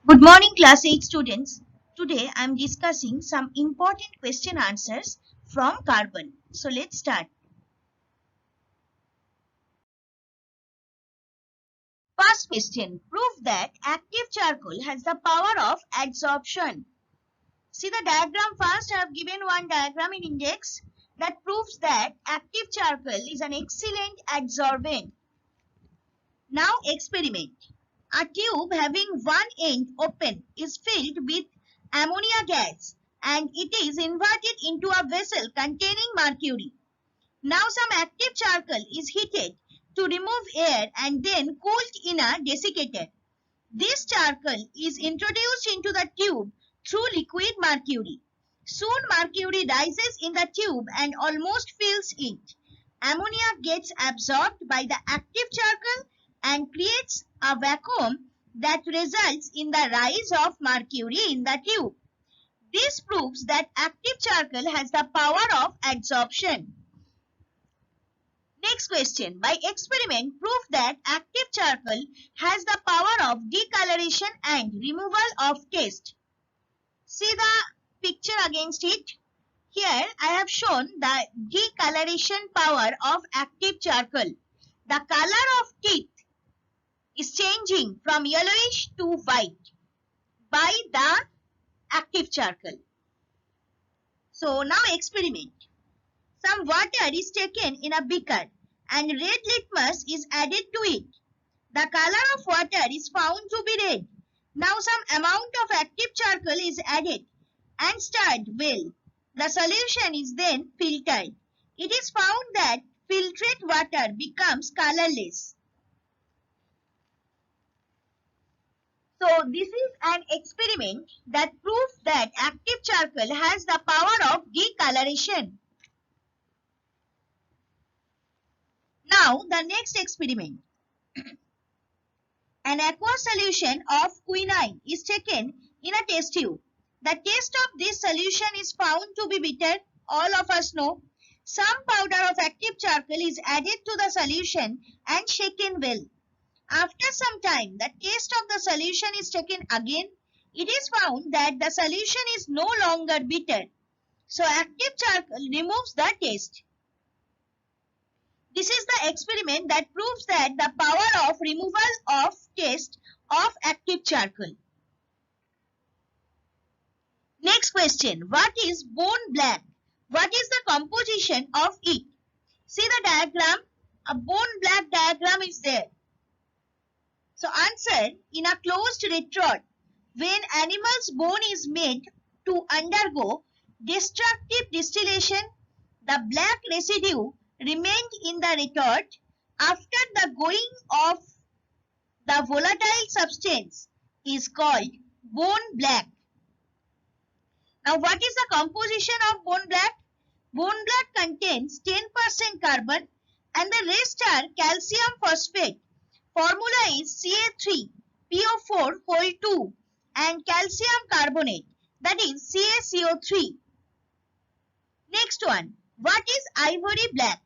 Good morning, class 8 students. Today I am discussing some important question answers from carbon. So let's start. First question. Prove that active charcoal has the power of adsorption. See the diagram first. I have given one diagram in index that proves that active charcoal is an excellent adsorbent. Now experiment. A tube having one end open is filled with ammonia gas and it is inverted into a vessel containing mercury. Now some active charcoal is heated to remove air and then cooled in a desiccator. This charcoal is introduced into the tube through liquid mercury. Soon mercury rises in the tube and almost fills it. Ammonia gets absorbed by the active charcoal and creates a vacuum that results in the rise of mercury in the tube. This proves that active charcoal has the power of adsorption. Next question. By experiment, prove that active charcoal has the power of decoloration and removal of taste. See the picture against it. Here I have shown the decoloration power of active charcoal. The color of teeth is changing from yellowish to white by the active charcoal. So now experiment. Some water is taken in a beaker and red litmus is added to it. The color of water is found to be red. Now some amount of active charcoal is added and stirred well. The solution is then filtered. It is found that filtrate water becomes colorless. So this is an experiment that proves that active charcoal has the power of decoloration. Now the next experiment. An aqueous solution of quinine is taken in a test tube. The taste of this solution is found to be bitter. All of us know. Some powder of active charcoal is added to the solution and shaken well. After some time, the taste of the solution is taken again. It is found that the solution is no longer bitter. So active charcoal removes the taste. This is the experiment that proves that the power of removal of taste of active charcoal. Next question. What is bone black? What is the composition of it? See the diagram. A bone black diagram is there. So answer, in a closed retort, when animal's bone is made to undergo destructive distillation, the black residue remained in the retort after the going of the volatile substance is called bone black. Now what is the composition of bone black? Bone black contains 10% carbon and the rest are calcium phosphate. Formula is Ca3PO4 and calcium carbonate, that is CaCO3. Next one. What is ivory black?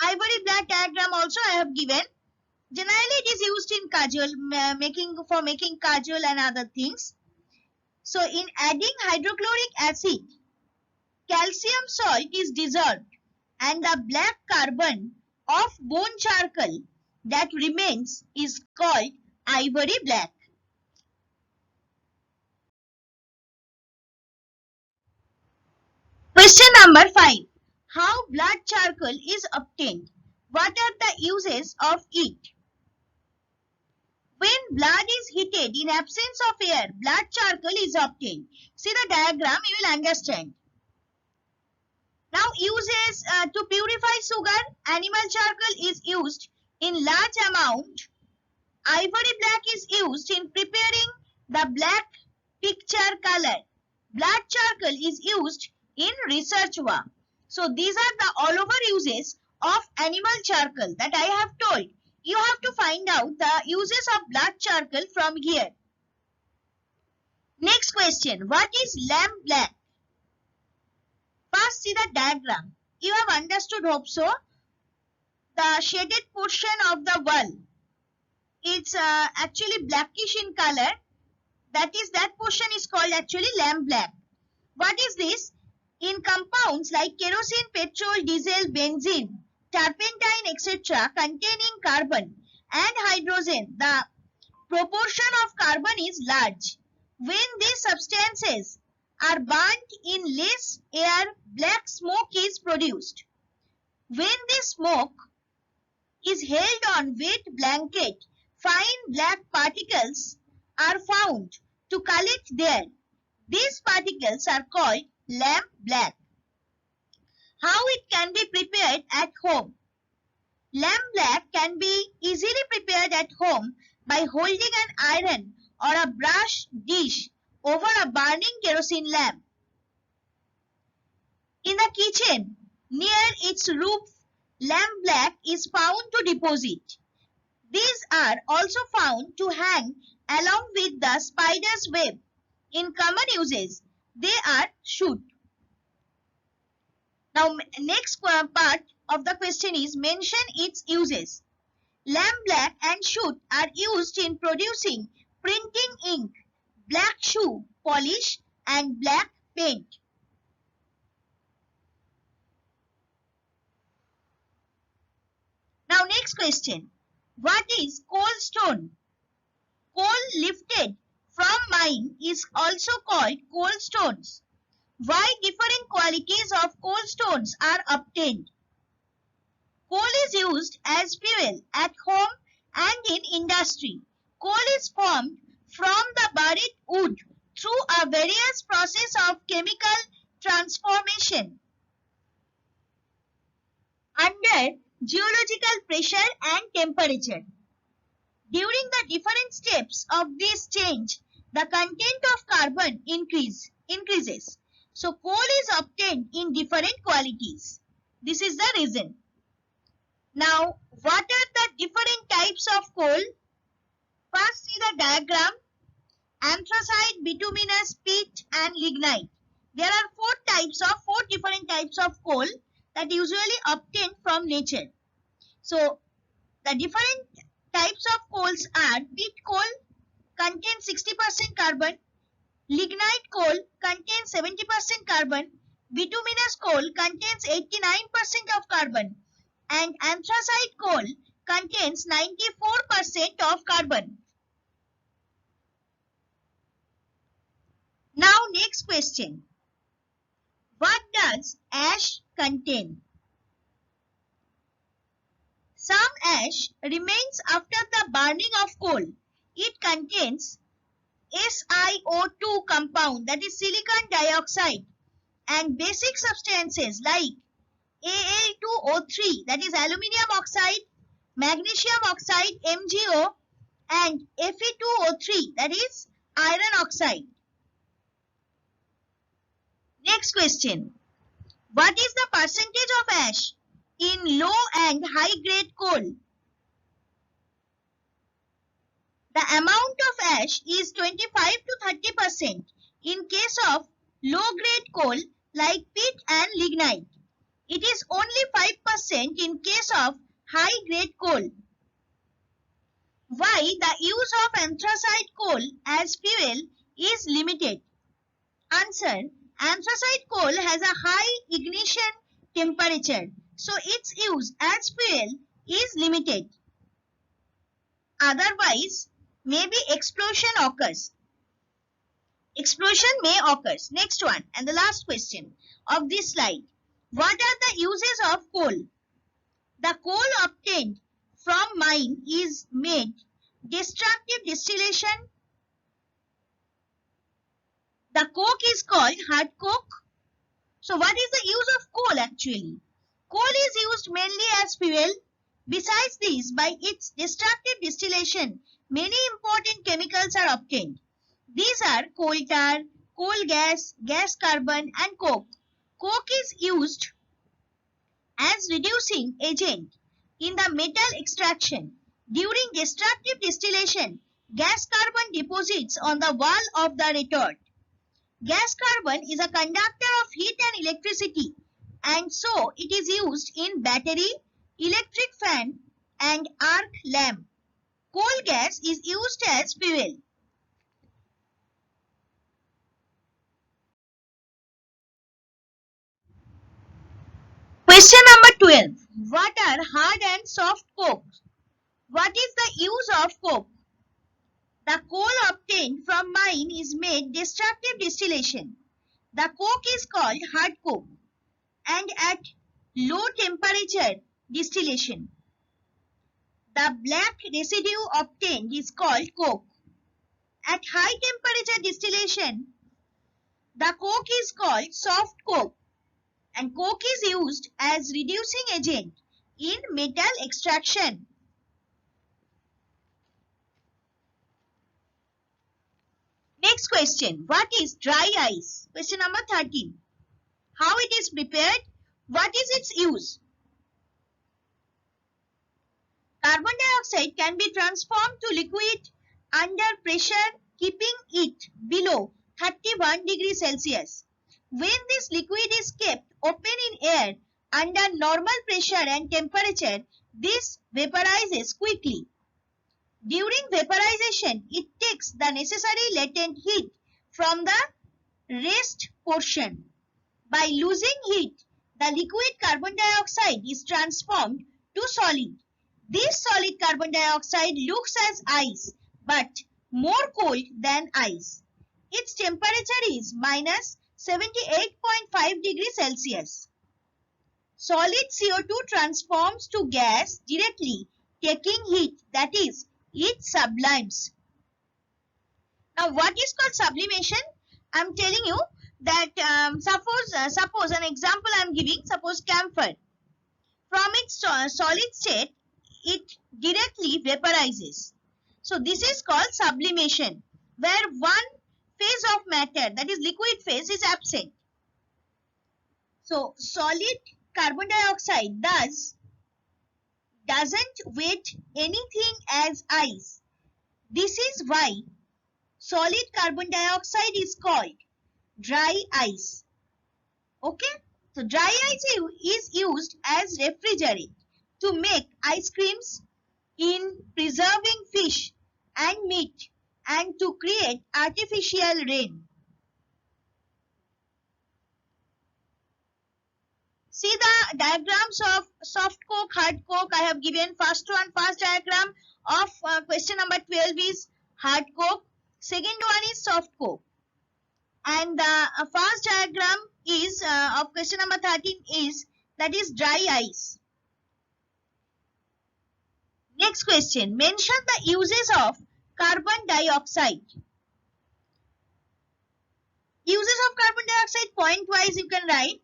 Ivory black diagram also I have given. Generally it is used in kajal, for making kajal and other things. So in adding hydrochloric acid, calcium salt is dissolved and the black carbon of bone charcoal that remains is called ivory black. Question number 5. How blood charcoal is obtained? What are the uses of it? When blood is heated in absence of air, blood charcoal is obtained. See the diagram, you will understand. Now uses to purify sugar, animal charcoal is used in large amount. Ivory black is used in preparing the black picture color. Blood charcoal is used in research work. So these are the all over uses of animal charcoal that I have told. You have to find out the uses of blood charcoal from here. Next question. What is lamp black? First see the diagram. You have understood, hope so. The shaded portion of the wall, it's actually blackish in color That portion is called actually lamp black. What is this? In compounds like kerosene, petrol, diesel, benzene, turpentine, etc., containing carbon and hydrogen, the proportion of carbon is large. When these substances are burnt in less air, black smoke is produced. When this smoke is held on wet blanket, fine black particles are found to collect there. These particles are called lamp black. How it can be prepared at home? Lamp black can be easily prepared at home by holding an iron or a brush dish over a burning kerosene lamp. In the kitchen, near its roof, lamp black is found to deposit. These are also found to hang along with the spider's web. In common uses, they are soot. Now, next part of the question is mention its uses. Lamp black and soot are used in producing printing ink, black shoe polish, and black paint. Now, next question. What is coal stone? Coal lifted from mine is also called coal stones. Why different qualities of coal stones are obtained? Coal is used as fuel at home and in industry. Coal is formed from the buried wood through a various process of chemical transformation under geological pressure and temperature. During the different steps of this change, the content of carbon increases. So coal is obtained in different qualities. This is the reason. Now, what are the different types of coal? First, see the diagram. Anthracite, bituminous, peat, and lignite. There are four different types of coal that usually obtained from nature. So, the different types of coals are peat coal contains 60% carbon, lignite coal contains 70% carbon, bituminous coal contains 89% of carbon, and anthracite coal contains 94% of carbon. Now, next question. What does ash contain? Some ash remains after the burning of coal. It contains SiO2 compound, that is silicon dioxide, and basic substances like Al2O3, that is aluminium oxide, magnesium oxide MgO, and Fe2O3, that is iron oxide. Next question. What is the percentage of ash in low and high grade coal? The amount of ash is 25 to 30% in case of low grade coal like peat and lignite. It is only 5% in case of high grade coal. Why the use of anthracite coal as fuel is limited? Answer. Anthracite coal has a high ignition temperature, so its use as fuel is limited. Otherwise, maybe explosion occurs. Explosion may occur. Next one and the last question of this slide. What are the uses of coal? The coal obtained from mine is made destructive distillation. The coke is called hard coke. So what is the use of coal actually? Coal is used mainly as fuel. Besides this, by its destructive distillation, many important chemicals are obtained. These are coal tar, coal gas, gas carbon, and coke. Coke is used as reducing agent in the metal extraction. During destructive distillation, gas carbon deposits on the wall of the retort. Gas carbon is a conductor of heat and electricity, and so it is used in battery, electric fan, and arc lamp. Coal gas is used as fuel. 12. What are hard and soft coke? What is the use of coke? The coal obtained from mine is made destructive distillation. The coke is called hard coke and at low temperature distillation. The black residue obtained is called coke. At high temperature distillation, the coke is called soft coke and coke is used as reducing agent in metal extraction. Next question, what is dry ice? Question number 13. How it is prepared? What is its use? Carbon dioxide can be transformed to liquid under pressure, keeping it below 31 degrees Celsius. When this liquid is kept open in air under normal pressure and temperature, this vaporizes quickly. During vaporization, it takes the necessary latent heat from the rest portion. By losing heat, the liquid carbon dioxide is transformed to solid. This solid carbon dioxide looks as ice, but more cold than ice. Its temperature is minus 78.5 degrees Celsius. Solid CO2 transforms to gas directly, taking heat, that is, it sublimes. Now, what is called sublimation? I am telling you that suppose an example I am giving, suppose camphor. From its solid state, it directly vaporizes. So, this is called sublimation, where one phase of matter, that is liquid phase, is absent. So, solid carbon dioxide doesn't weigh anything as ice. This is why solid carbon dioxide is called dry ice. Okay? So, dry ice is used as refrigerant to make ice creams, in preserving fish and meat, and to create artificial rain. See the diagrams of soft coke, hard coke. I have given first diagram of question number 12 is hard coke. Second one is soft coke. And the first diagram is of question number 13 is, that is dry ice. Next question, mention the uses of carbon dioxide. Uses of carbon dioxide point wise you can write.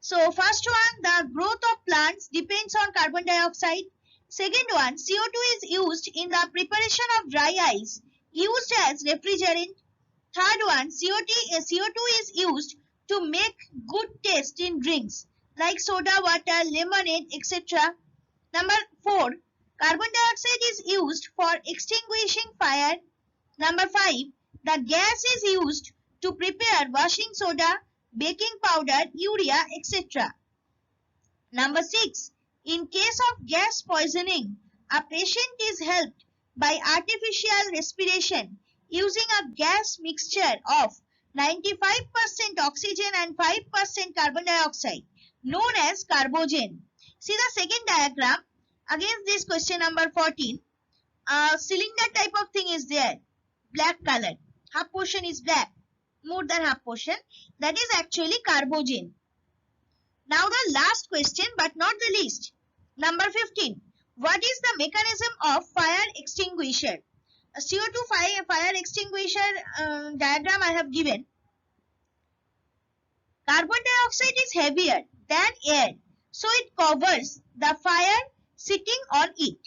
So first one, the growth of plants depends on carbon dioxide. Second one, CO2 is used in the preparation of dry ice, used as refrigerant. Third one, CO2 is used to make good taste in drinks like soda, water, lemonade, etc. Number 4, carbon dioxide is used for extinguishing fire. Number 5, the gas is used to prepare washing soda, baking powder, urea, etc. Number 6, in case of gas poisoning, a patient is helped by artificial respiration using a gas mixture of 95% oxygen and 5% carbon dioxide, known as carbogen. See the second diagram. Against this question number 14, a cylinder type of thing is there, black colored. Half portion is black, more than half portion. That is actually carbogen. Now the last question, but not the least. Number 15. What is the mechanism of fire extinguisher? A CO2 fire extinguisher diagram I have given. Carbon dioxide is heavier than air, so it covers the fire sitting on it.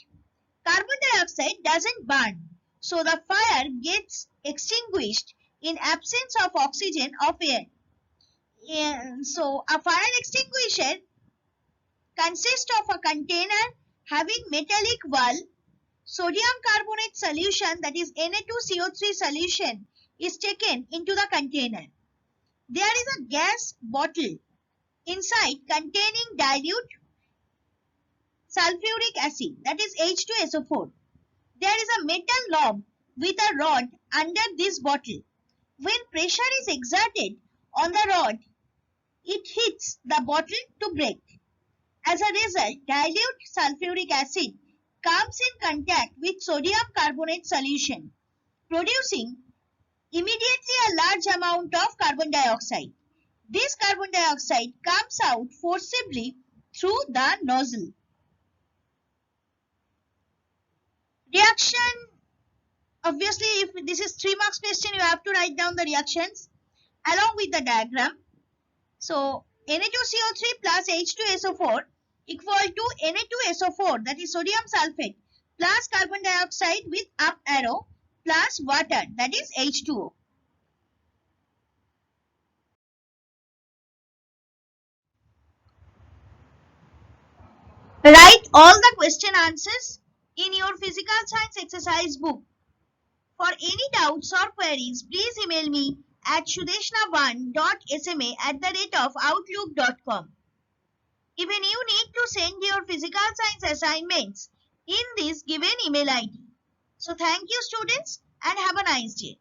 Carbon dioxide doesn't burn, so the fire gets extinguished in absence of oxygen of air. So a fire extinguisher consists of a container having metallic wall. Sodium carbonate solution, that is Na2CO3 solution, is taken into the container. There is a gas bottle inside containing dilute sulfuric acid, that is H2SO4. There is a metal knob with a rod under this bottle. When pressure is exerted on the rod, it hits the bottle to break. As a result, dilute sulfuric acid comes in contact with sodium carbonate solution, producing immediately a large amount of carbon dioxide. This carbon dioxide comes out forcibly through the nozzle. Reaction, obviously if this is 3 marks question, you have to write down the reactions along with the diagram. So Na2CO3 plus H2SO4 equal to Na2SO4, that is sodium sulfate, plus carbon dioxide with up arrow plus water, that is H2O. Write all the question answers in your physical science exercise book. For any doubts or queries, please email me at sudeshna1.sma@outlook.com. Even you need to send your physical science assignments in this given email ID. So thank you students and have a nice day.